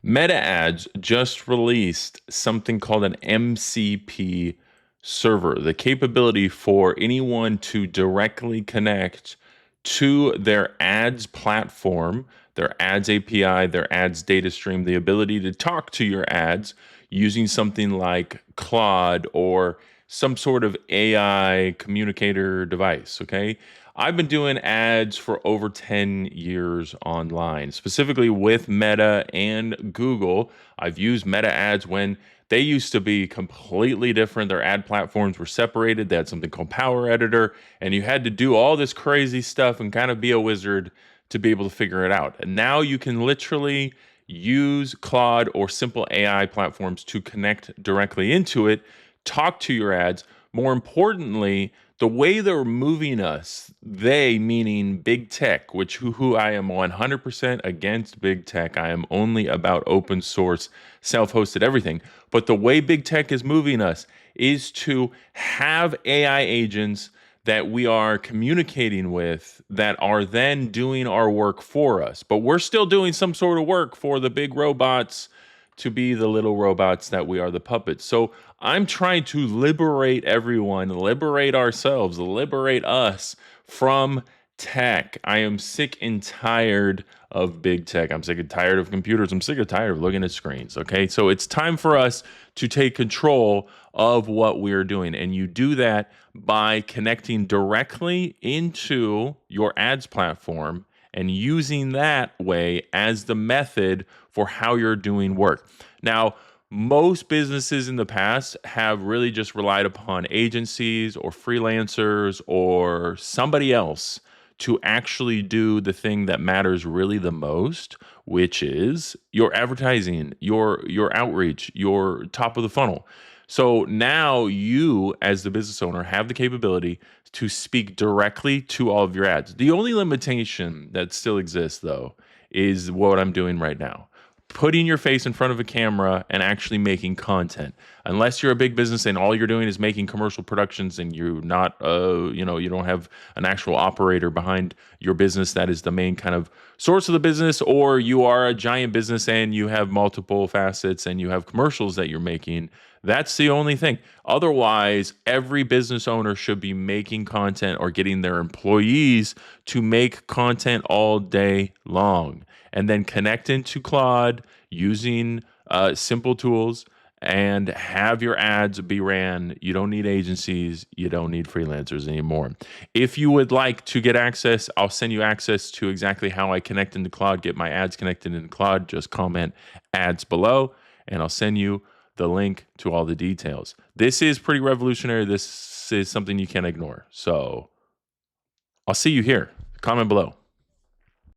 Meta Ads just released something called an MCP server, the capability for anyone to directly connect to their ads platform, their ads API, their ads data stream, the ability to talk to your ads using something like Claude or some sort of AI communicator device. Okay. I've been doing ads for over 10 years online, specifically with Meta and Google. I've used Meta ads when they used to be completely different. Their ad platforms were separated. They had something called Power Editor, and you had to do all this crazy stuff and kind of be a wizard to be able to figure it out. And now you can literally use Claude or simple AI platforms to connect directly into it, talk to your ads. More importantly, the way they're moving us, they meaning big tech, which who I am 100% against big tech. I am only about open source, self-hosted everything. But the way big tech is moving us is to have AI agents that we are communicating with that are then doing our work for us. But we're still doing some sort of work for the big robots to be the little robots that we are the puppets. So I'm trying to liberate everyone, liberate ourselves, liberate us from tech. I am sick and tired of big tech. I'm sick and tired of computers. I'm sick and tired of looking at screens. Okay. So it's time for us to take control of what we're doing. And you do that by connecting directly into your ads platform and using that way as the method for how you're doing work. Now, most businesses in the past have really just relied upon agencies or freelancers or somebody else to actually do the thing that matters really the most, which is your advertising, your outreach, your top of the funnel. So now you, as the business owner, have the capability to speak directly to all of your ads. The only limitation that still exists, though, is what I'm doing right now. Putting your face in front of a camera and actually making content. Unless you're a big business and all you're doing is making commercial productions and you're not, you don't have an actual operator behind your business that is the main kind of source of the business, or you are a giant business and you have multiple facets and you have commercials that you're making. That's the only thing. Otherwise, every business owner should be making content or getting their employees to make content all day long and then connect into Claude using simple tools and have your ads be ran. You don't need agencies. You don't need freelancers anymore. If you would like to get access, I'll send you access to exactly how I connect into Claude, get my ads connected into Claude. Just comment ads below, and I'll send you the link to all the details. This is pretty revolutionary. This is something you can't ignore. So I'll see you here. Comment below.